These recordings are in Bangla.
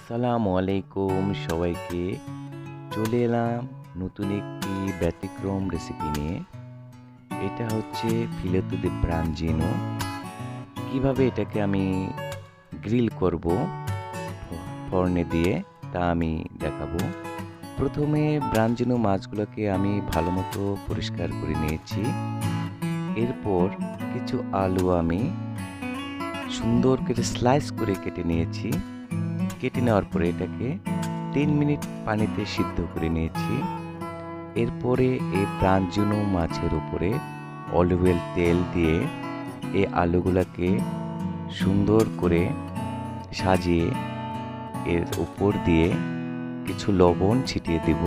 আসসালামু আলাইকুম সবাইকে। চলে এলাম নতুন একটি ব্যতিক্রম রেসিপি নিয়ে। এটা হচ্ছে ফিলেতো দি ব্রাঞ্জিনো। কিভাবে এটাকে আমি গ্রিল করব ফর্নে দিয়ে তা আমি দেখাবো। প্রথমে ব্রাঞ্জিনো মাছগুলোকে আমি ভালোমতো পরিষ্কার করে নিয়েছি। এরপর কিছু আলু আমি সুন্দর করে স্লাইস করে কেটে নিয়েছি। কেটে নেওয়ার পরে এটাকে 3 মিনিট পানিতে সিদ্ধ করে নিয়েছি। এরপরে এই ব্রাঞ্জিনো মাছের উপরে অলিভ অয়েল তেল দিয়ে এই আলুগুলোকে সুন্দর করে সাজিয়ে এর উপর দিয়ে কিছু লবণ ছিটিয়ে দেব।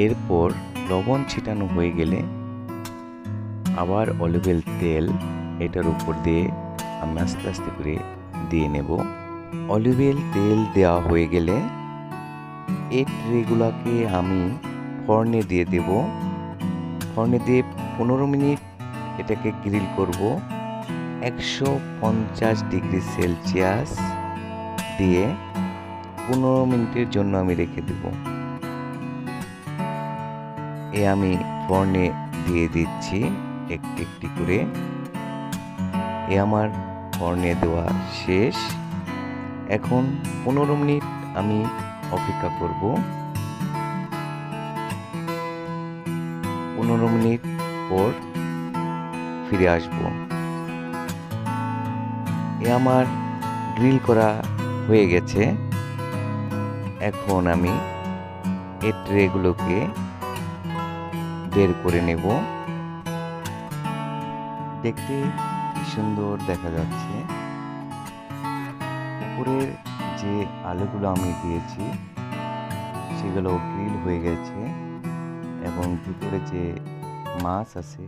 এরপর লবণ ছিটানো হয়ে গেলে আবার অলিভ অয়েল তেল এটার উপর দিয়ে আমি আস্তে আস্তে করে দিয়ে নেব। অলিভ অয়েল তেল দেওয়া হয়ে গেলে এই ট্রেগুলোকে আমি ফর্নে দিয়ে দেব। ফর্নে দিয়ে 15 মিনিট এটাকে গ্রিল করব 150 ডিগ্রি সেলসিয়াস দিয়ে 15 মিনিটের জন্য আমি রেখে দেব। আমি ফর্নে দিয়ে দিচ্ছি একটি একটি করে। আমার ফর্নে দেওয়া শেষ। এখন 15 মিনিট আমি অপেক্ষা করব। 15 মিনিট পর ফিরে আসব। আমার গ্রিল করা হয়ে গেছে। এখন আমি এই ট্রেগুলোকে বের করে নেব। দেখতে সুন্দর দেখা যাচ্ছে। উপরের যে আলুগুলো আমি দিয়েছি সেগুলো গ্রিল হয়ে গেছে এবং ভিতরে যে মাছ আছে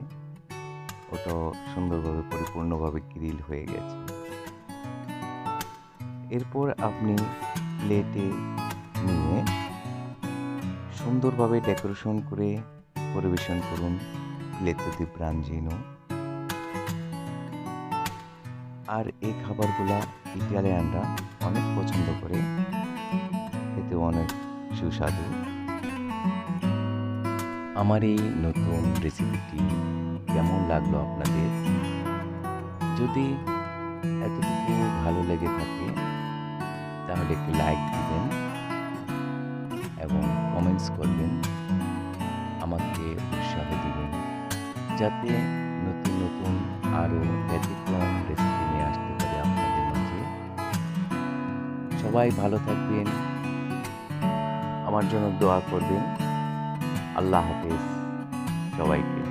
ওটাও সুন্দরভাবে পরিপূর্ণভাবে গ্রিল হয়ে গেছে। এরপর আপনি প্লেটে নিয়ে সুন্দরভাবে ডেকোরেশন করে পরিবেশন করুন ফিলেতো দি ব্রাঞ্জিনো। আর এই খাবারগুলা ইটালিয়ানরা অনেক পছন্দ করে, খেতে অনেক সুস্বাদু। আমার এই নতুন রেসিপিটি কেমন লাগলো আপনাদের? যদি এতটুকু ভালো লেগে থাকে তাহলে একটি লাইক দিবেন এবং কমেন্টস করবেন, আমাকে উৎসাহ দিবেন যাতে নতুন নতুন আরও ব্যতিক্রম রেসিপি নিয়ে আসতে পারি আপনাদের মাঝে। সবাই ভালো থাকবেন, আমার জন্য দোয়া করবেন। আল্লাহ হাফেজ সবাইকে।